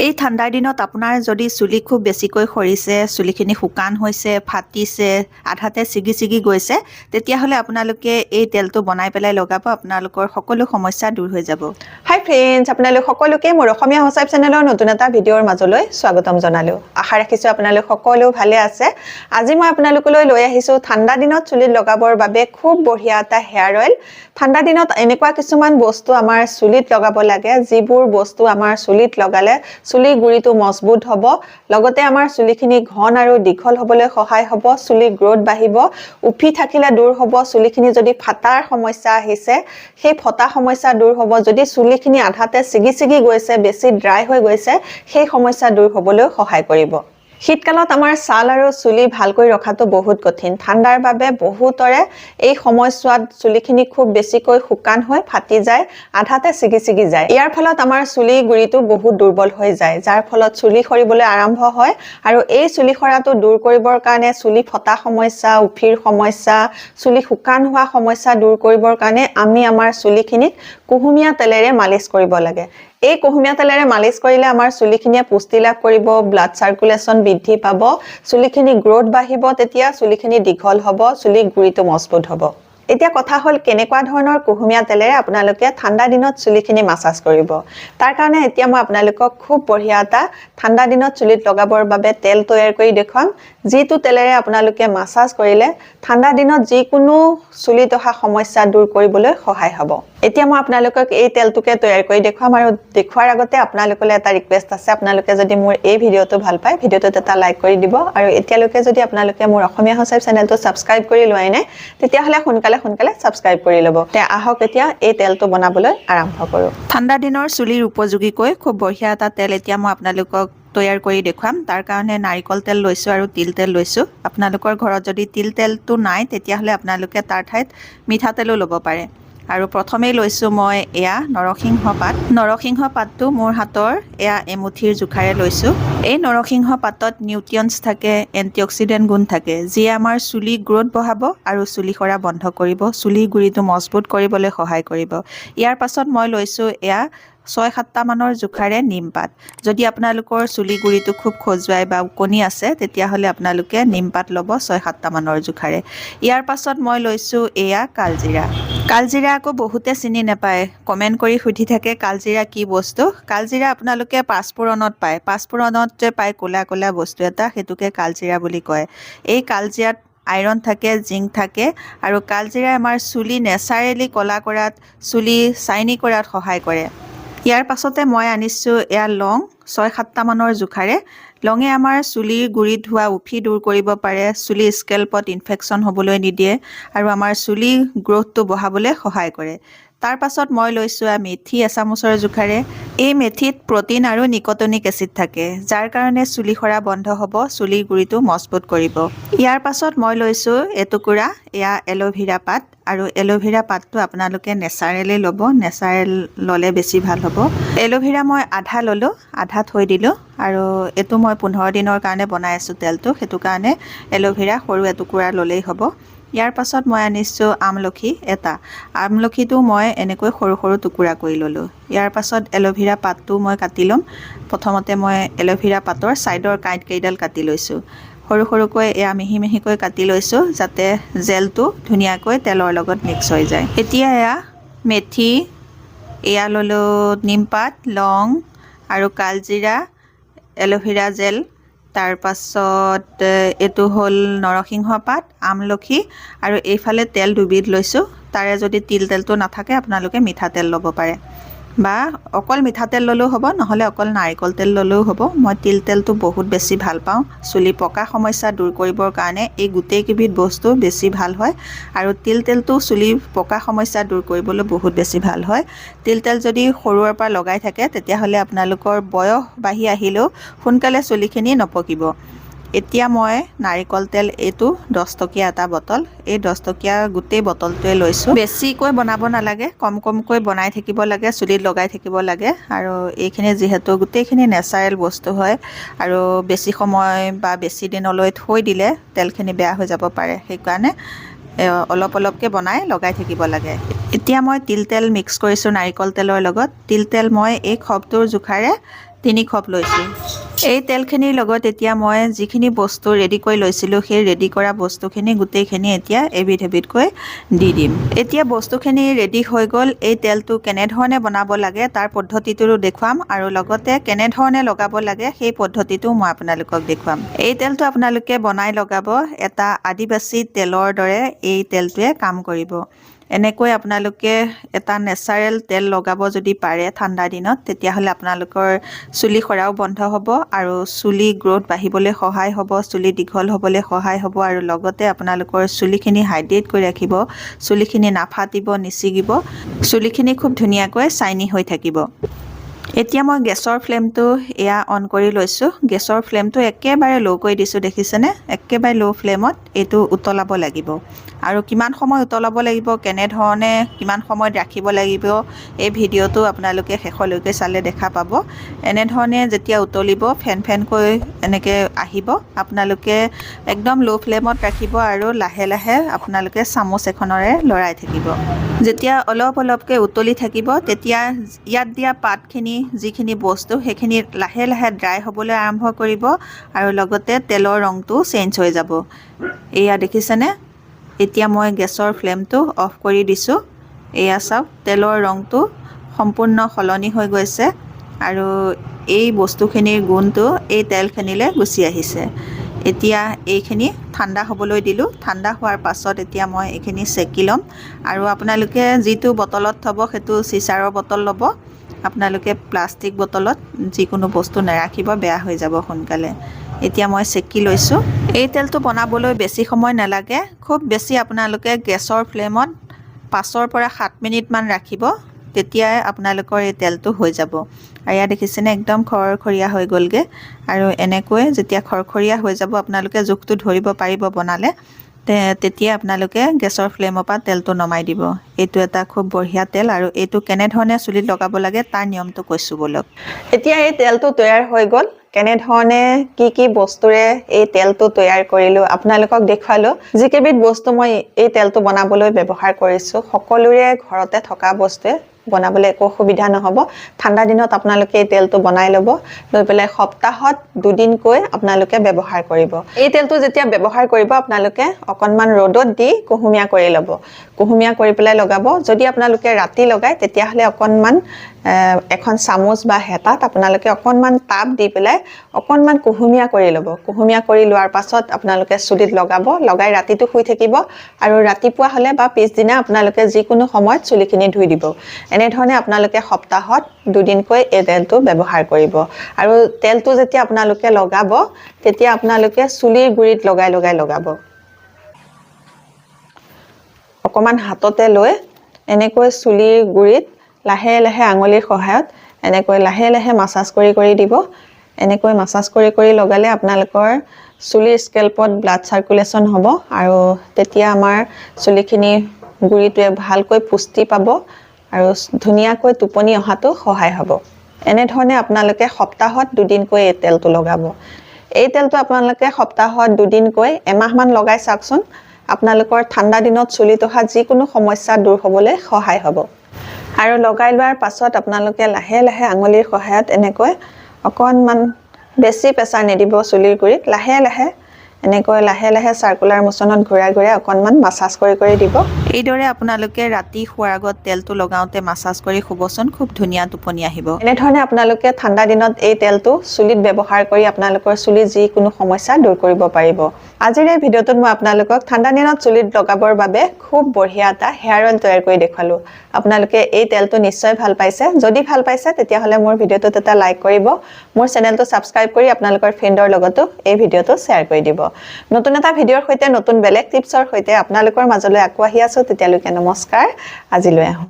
এই ঠাণ্ডাৰ দিনত আপোনাৰ যদি চুলি খুব বেছিকৈ সৰিছে, চুলিখিনি শুকান হৈছে, ফাটিছে, আধাতে ছিগি গৈছে, তেতিয়াহ'লে আপোনালোকে এই তেলটো বনাই পেলাই লগাব, আপোনালোকৰ সকলো সমস্যা দূৰ হৈ যাব। হাই ফ্ৰেণ্ডছ, আপোনালোক সকলোকে মোৰ অসমীয়া হোচাইপ চেনেলৰ নতুন এটা ভিডিঅ'ৰ মাজলৈ স্বাগতম জনালোঁ। আশা ৰাখিছোঁ আপোনালোক সকলো ভালে আছে। আজি মই আপোনালোকলৈ লৈ আহিছোঁ ঠাণ্ডা দিনত চুলিত লগাবৰ বাবে খুব বঢ়িয়া এটা হেয়াৰ অইল। ঠাণ্ডা দিনত এনেকুৱা কিছুমান বস্তু আমাৰ চুলিত লগাব লাগে, যিবোৰ বস্তু আমাৰ চুলিত লগালে চুলিৰ গুৰিটো মজবুত হ'ব, লগতে আমাৰ চুলিখিনি ঘন আৰু দীঘল হ'বলৈ সহায় হ'ব, চুলিৰ গ্ৰোথ বাঢ়িব, উফি থাকিলে দূৰ হ'ব, চুলিখিনি যদি ফাটাৰ সমস্যা আহিছে সেই ফটা সমস্যা দূৰ হ'ব, যদি চুলিখিনি আধাতে ছিগি গৈছে, বেছি ড্ৰাই হৈ গৈছে, সেই সমস্যা দূৰ হ'বলৈ সহায় কৰিব। শীতকালত আমাৰ ছাল আৰু চুলি ভালকৈ ৰখাটো বহুত কঠিন। ঠাণ্ডাৰ বাবে বহুতৰে এই সময়ছোৱাত চুলিখিনি খুব বেছিকৈ শুকান হৈ ফাটি যায়, আধাতে ছিগি যায়। ইয়াৰ ফলত আমাৰ চুলি গুৰিটো বহুত দুৰ্বল হৈ যায়, যাৰ ফলত চুলি সৰিবলৈ আৰম্ভ হয়। আৰু এই চুলি সৰাটো দূৰ কৰিবৰ কাৰণে, চুলি ফটা সমস্যা, উফিৰ সমস্যা, চুলি শুকান হোৱা সমস্যা দূৰ কৰিবৰ কাৰণে আমি আমাৰ চুলিখিনিক কুহুমীয়া তেলেৰে মালিচ কৰিব লাগে। এই কুহুমীয়া তেলেৰে মালিচ কৰিলে আমাৰ চুলিখিনিয়ে পুষ্টি লাভ কৰিব, ব্লাড চাৰ্কুলেশ্যন বৃদ্ধি পাব, চুলিখিনি গ্ৰোথ বাঢ়িব, তেতিয়া চুলিখিনি দীঘল হ'ব, চুলিৰ গুৰিটো মজবুত হ'ব। এতিয়া কথা হ'ল কেনেকুৱা ধৰণৰ কুহুমীয়া তেলেৰে আপোনালোকে ঠাণ্ডা দিনত চুলিখিনি মাছাজ কৰিব। তাৰ কাৰণে এতিয়া মই আপোনালোকক খুব বঢ়িয়া এটা ঠাণ্ডা দিনত চুলিত লগাবৰ বাবে তেল তৈয়াৰ কৰি দেখুৱাম, যিটো তেলেৰে আপোনালোকে মাছাজ কৰিলে ঠাণ্ডা দিনত যিকোনো চুলিত অহা সমস্যা দূৰ কৰিবলৈ সহায় হ'ব। এতিয়া মই আপোনালোকক এই তেলটোকে তৈয়াৰ কৰি দেখুৱাম, আৰু দেখুৱাৰ আগতে আপোনালোকলৈ এটা ৰিকুৱেষ্ট আছে, আপোনালোকে যদি মোৰ এই ভিডিঅ'টো ভাল পায়, ভিডিঅ'টোত এটা লাইক কৰি দিব, আৰু এতিয়ালৈকে যদি আপোনালোকে মোৰ অসমীয়া হোচাইপ চেনেলটো ছাবস্ক্ৰাইব কৰি লোৱাই নাই, তেতিয়াহ'লে সোনকালে ছাবস্ক্ৰাইব কৰি ল'ব। আহক এতিয়া এই তেলটো বনাবলৈ আৰম্ভ কৰোঁ। ঠাণ্ডা দিনৰ চুলিৰ উপযোগীকৈ খুব বঢ়িয়া এটা তেল এতিয়া মই আপোনালোকক তৈয়াৰ কৰি দেখুৱাম। তাৰ কাৰণে নাৰিকল তেল লৈছোঁ আৰু তিল তেল লৈছোঁ। আপোনালোকৰ ঘৰত যদি তিল তেলটো নাই, তেতিয়াহ'লে আপোনালোকে তাৰ ঠাইত মিঠাতেলো ল'ব পাৰে। আৰু প্ৰথমেই লৈছোঁ মই এয়া নৰসিংহ পাত। নৰসিংহ পাতটো মোৰ হাতৰ এয়া এমুঠিৰ জোখাৰে লৈছোঁ। এই নৰসিংহ পাতত নিউট্ৰিয়েণ্টছ থাকে, এণ্টিঅক্সিডেণ্ট গুণ থাকে, যিয়ে আমাৰ চুলি গ্ৰোথ বঢ়াব আৰু চুলি সৰা বন্ধ কৰিব, চুলিৰ গুৰিটো মজবুত কৰিবলৈ সহায় কৰিব। ইয়াৰ পাছত মই লৈছোঁ এয়া 6-7টা মানৰ জোখাৰে নিমপাত। যদি আপোনালোকৰ চুলি গুৰিটো খুব খজুৱাই বা ওকণি আছে, তেতিয়াহ'লে আপোনালোকে নিমপাত ল'ব 6-7টা মানৰ জোখাৰে। ইয়াৰ পাছত মই লৈছোঁ এয়া কালজিৰা। কালজিৰা আকৌ বহুতে চিনি নাপায়, কমেণ্ট কৰি সুধি থাকে কালজিৰা কি বস্তু। কালজিৰা আপোনালোকে পাঁচফোৰণত পায়, পাঁচফোৰণত যে পায় ক'লা বস্তু এটা, সেইটোকে কালজিৰা বুলি কয়। এই কালজিৰাত আইৰণ থাকে, জিংক থাকে, আৰু কালজিৰাই আমাৰ চুলি নেচাৰেলি ক'লা কৰাত, চুলি চাইনি কৰাত সহায় কৰে। ইয়াৰ পাছতে মই আনিছোঁ এয়া লং 6-7টা মানৰ জোখাৰে। লঙে আমাৰ চুলিৰ গুৰিত হোৱা উফি দূৰ কৰিব পাৰে, চুলি স্কেল্পত ইনফেকশ্যন হ'বলৈ নিদিয়ে, আৰু আমাৰ চুলি গ্ৰোথটো বঢ়াবলৈ সহায় কৰে। তাৰ পাছত মই লৈছোঁ মেথি এচামুচৰ জোখাৰে। এই মেথিত প্ৰটিন আৰু নিকটনিক এচিড থাকে, যাৰ কাৰণে চুলি সৰা বন্ধ হ'ব, চুলিৰ গুৰিটো মজবুত কৰিব। ইয়াৰ পাছত মই লৈছোঁ এটুকুৰা এয়া এল'ভেৰা পাত, আৰু এল'ভেৰা পাতটো আপোনালোকে নেচাৰেলি ল'ব, নেচাৰেল ল'লে বেছি ভাল হ'ব। এল'ভেৰা মই আধা ল'লোঁ, আধা থৈ দিলোঁ, আৰু এইটো মই 15 দিনৰ কাৰণে বনাই আছোঁ তেলটো, সেইটো কাৰণে এল'ভেৰা সৰু এটুকুৰা ল'লেই হ'ব। ইয়াৰ পাছত মই আনিছোঁ আমলখি এটা। আমলখিটো মই এনেকৈ সৰু টুকুৰা কৰি ল'লোঁ। ইয়াৰ পাছত এল'ভেৰা পাতটো মই কাটি ল'ম। প্ৰথমতে মই এল'ভেৰা পাতৰ ছাইডৰ কাঁইটকেইডাল কাটি লৈছোঁ। সৰুকৈ এয়া মিহিকৈ কাটি লৈছোঁ, যাতে জেলটো ধুনীয়াকৈ তেলৰ লগত মিক্স হৈ যায়। এতিয়া এয়া মেথি, এয়া ল'লোঁ নিমপাত, লং আৰু কালজিৰা, এল'ভেৰা জেল, তাৰ পাছত এইটো হ'ল নৰসিংহ পাত, আমলখি, আৰু এইফালে তেল দুবিধ লৈছোঁ। তাৰে যদি তিল তেলটো নাথাকে, আপোনালোকে মিঠাতেল ল'ব পাৰে, বা অকল মিঠাতেল ল'লেও হ'ব, নহ'লে অকল নাৰিকল তেল ল'লেও হ'ব। মই তিল তেলটো বহুত বেছি ভাল পাওঁ। চুলি পকা সমস্যা দূৰ কৰিবৰ কাৰণে এই গোটেইকেইবিধ বস্তু বেছি ভাল হয়, আৰু তিল তেলটো চুলি পকা সমস্যা দূৰ কৰিবলৈ বহুত বেছি ভাল হয়। তিল তেল যদি সৰুৰে পৰা লগাই থাকে, তেতিয়াহ'লে আপোনালোকৰ বয়স বাঢ়ি আহিলেও সোনকালে চুলিখিনি নপকিব। এতিয়া মই নাৰিকল তেল, এইটো 10 টকীয়া এটা বটল, এই 10 টকীয়া গোটেই বটলটোৱে লৈছোঁ। বেছিকৈ বনাব নালাগে, কমকৈ বনাই থাকিব লাগে, চুলিত লগাই থাকিব লাগে। আৰু এইখিনি যিহেতু গোটেইখিনি নেচাৰেল বস্তু হয়, আৰু বেছি সময় বা বেছি দিনলৈ থৈ দিলে তেলখিনি বেয়া হৈ যাব পাৰে, সেইকাৰণে অলপকৈ বনাই লগাই থাকিব লাগে। এতিয়া মই তিল তেল মিক্স কৰিছোঁ নাৰিকল তেলৰ লগত। তিল তেল মই এই খপটোৰ জোখাৰে 3 খপ লৈছোঁ এই তেলখিনিৰ লগত এতিয়া মই যিখিনি বস্তু ৰেডি কৰি লৈছিলোঁ সেই ৰেডি কৰা বস্তুখিনি গোটেইখিনি এতিয়া এবিধকৈ দি দিম এতিয়া বস্তুখিনি ৰেডি হৈ গ'ল এই তেলটো কেনেধৰণে বনাব লাগে তাৰ পদ্ধতিটো দেখুৱাম আৰু লগতে কেনেধৰণে লগাব লাগে সেই পদ্ধতিটো মই আপোনালোকক দেখুৱাম এই তেলটো আপোনালোকে বনাই লগাব এটা আদিবাসী তেলৰ দৰে এই তেলটোৱে কাম কৰিব এনেকৈ আপোনালোকে এটা নেচাৰেল তেল লগাব যদি পাৰে ঠাণ্ডা দিনত তেতিয়াহ'লে আপোনালোকৰ চুলি সৰাও বন্ধ হ'ব আৰু চুলি গ্ৰোথ বাঢ়িবলৈ সহায় হ'ব চুলি দীঘল হ'বলৈ সহায় হ'ব আৰু লগতে আপোনালোকৰ চুলিখিনি হাইড্ৰেট কৰি ৰাখিব চুলিখিনি নাফাটিব নিছিগিব চুলিখিনি খুব ধুনীয়াকৈ চাইনি হৈ থাকিব এতিয়া মই গেছৰ ফ্লেমটো এয়া অন কৰি লৈছোঁ গেছৰ ফ্লেমটো একেবাৰে ল' কৰি দিছোঁ দেখিছেনে একেবাৰে ল' ফ্লেমত এইটো উতলাব লাগিব আৰু কিমান সময় উতলাব লাগিব কেনেধৰণে কিমান সময়ত ৰাখিব লাগিব এই ভিডিঅ'টো আপোনালোকে শেষলৈকে চালে দেখা পাব এনেধৰণে যেতিয়া উতলিব ফেনকৈ এনেকৈ আহিব আপোনালোকে একদম ল' ফ্লেমত ৰাখিব আৰু লাহে লাহে আপোনালোকে চামুচ এখনেৰে লৰাই থাকিব যেতিয়া অলপকৈ উতলি থাকিব তেতিয়া ইয়াত দিয়া পাতখিনি যিখিনি বস্তু সেইখিনি লাহে লাহে ড্ৰাই হ'বলৈ আৰম্ভ কৰিব আৰু লগতে তেলৰ ৰংটো চেঞ্জ হৈ যাব এয়া দেখিছেনে এতিয়া মই গেছৰ ফ্লেমটো অফ কৰি দিছোঁ এয়া চাওক তেলৰ ৰংটো সম্পূৰ্ণ সলনি হৈ গৈছে আৰু এই বস্তুখিনিৰ গুণটো এই তেলখিনিলৈ গুচি আহিছে এতিয়া এইখিনি ঠাণ্ডা হ'বলৈ দিলোঁ ঠাণ্ডা হোৱাৰ পাছত এতিয়া মই এইখিনি চেকি ল'ম আৰু আপোনালোকে যিটো বটলত থ'ব সেইটো চিচাৰৰ বটল ল'ব আপোনালোকে প্লাষ্টিক বটলত যিকোনো বস্তু নাৰাখিব বেয়া হৈ যাব সোনকালে এতিয়া মই চেকি লৈছোঁ এই তেলটো বনাবলৈ বেছি সময় নালাগে খুব বেছি আপোনালোকে গেছৰ ফ্লেমত 5 পৰা 7 মিনিটমান ৰাখিব তেতিয়াই আপোনালোকৰ এই তেলটো হৈ যাব আৰু ইয়াত দেখিছেনে একদম খৰখৰীয়া হৈ গ'লগে আৰু এনেকৈ যেতিয়া খৰখৰীয়া হৈ যাব আপোনালোকে জোখটো ধৰিব পাৰিব বনালে তেতিয়া আপোনালোকে গেছৰ ফ্লেমৰ পৰা তেলটো নমাই দিব এইটো এটা খুব বঢ়িয়া তেল আৰু এইটো কেনেধৰণে চুলিত লগাব লাগে তাৰ নিয়মটো কৈছোঁ বলক এতিয়া এই তেলটো তৈয়াৰ হৈ গ'ল কেনেধৰণে কি বস্তুৰে এই তেলটো তৈয়াৰ কৰিলোঁ আপোনালোকক দেখুৱালোঁ যিকেইবিধ বস্তু মই এই তেলটো বনাবলৈ ব্যৱহাৰ কৰিছোঁ সকলোৰে ঘৰতে থকা বস্তুৱে বনাবলৈ একো অসুবিধা নহ'ব ঠাণ্ডা দিনত আপোনালোকে এই তেলটো বনাই ল'ব লৈ পেলাই সপ্তাহত 2 দিনকৈ আপোনালোকে ব্যৱহাৰ কৰিব এই তেলটো যেতিয়া ব্যৱহাৰ কৰিব আপোনালোকে অকণমান ৰ'দত দি কুহুমীয়া কৰি ল'ব কুহুমীয়া কৰি পেলাই লগাব যদি আপোনালোকে ৰাতি লগায় তেতিয়াহ'লে অকণমান এখন চামুচ বা হেতাত আপোনালোকে অকণমান তাপ দি পেলাই অকণমান কুহুমীয়া কৰি ল'ব কুহুমীয়া কৰি লোৱাৰ পাছত আপোনালোকে চুলিত লগাব লগাই ৰাতিটো শুই থাকিব আৰু ৰাতিপুৱা হ'লে বা পিছদিনা আপোনালোকে যিকোনো সময়ত চুলিখিনি ধুই দিব এনেধৰণে আপোনালোকে সপ্তাহত 2 দিনকৈ এই তেলটো ব্যৱহাৰ কৰিব আৰু তেলটো যেতিয়া আপোনালোকে লগাব তেতিয়া আপোনালোকে চুলিৰ গুৰিত লগাব অকণমান হাততে লৈ এনেকৈ চুলিৰ গুৰিত লাহে লাহে আঙুলিৰ সহায়ত এনেকৈ লাহে লাহে মাসাজ কৰি দিব এনেকৈ মাসাজ কৰি লগালে আপোনালোকৰ চুলিৰ স্কেল্পত ব্লাড সাৰ্কুলেশন হ'ব আৰু তেতিয়া আমাৰ চুলিখিনি গুৰিটোৱে ভালকৈ পুষ্টি পাব আৰু ধুনীয়াকৈ টোপনি অহাটো সহায় হ'ব এনেধৰণে আপোনালোকে সপ্তাহত 2 দিনকৈ এই তেলটো লগাব এই তেলটো আপোনালোকে সপ্তাহত 2 দিনকৈ এমাহমান লগাই চাওকচোন আপোনালোকৰ ঠাণ্ডা দিনত চুলিত অহা যিকোনো সমস্যা দূৰ হ'বলৈ সহায় হ'ব আৰু লগাই লোৱাৰ পাছত আপোনালোকে লাহে লাহে আঙুলিৰ সহায়ত এনেকৈ অকণমান বেছি প্ৰেছাৰ নিদিব চুলিৰ গুৰিত লাহে লাহে এনেকৈ লাহে লাহে সাৰ্কুলাৰ মোচনত ঘূৰাই অকণমান মাসাজ কৰি দিব এইদৰে আপোনালোকে ৰাতি শোৱাৰ আগত তেলটো লগাওঁতে মাসাজ কৰি শুবচোন খুব ধুনীয়া টোপনি আহিব এনেধৰণে আপোনালোকে ঠাণ্ডা দিনত এই তেলটো চুলিত ব্যৱহাৰ কৰি আপোনালোকৰ চুলিৰ যিকোনো সমস্যা দূৰ কৰিব পাৰিব আজিৰ এই ভিডিঅ'টোত মই আপোনালোকক ঠাণ্ডা দিনত চুলিত লগাবৰ বাবে খুব বঢ়িয়া এটা হেয়াৰ অইল তৈয়াৰ কৰি দেখুৱালোঁ আপোনালোকে এই তেলটো নিশ্চয় ভাল পাইছে যদি ভাল পাইছে তেতিয়াহ'লে মোৰ ভিডিঅ'টোত এটা লাইক কৰিব মোৰ চেনেলটো সাবস্ক্ৰাইব কৰি আপোনালোকৰ ফ্ৰেণ্ডৰ লগতো এই ভিডিঅ'টো শ্বেয়াৰ কৰি দিব নতুন এটা ভিডিঅ'ৰ সৈতে নতুন বেলেগ টিপছৰ সৈতে আপোনালোকৰ মাজলৈ আকৌ আহি আছো তেতিয়ালৈকে নমস্কাৰ আজিলৈ আহোঁ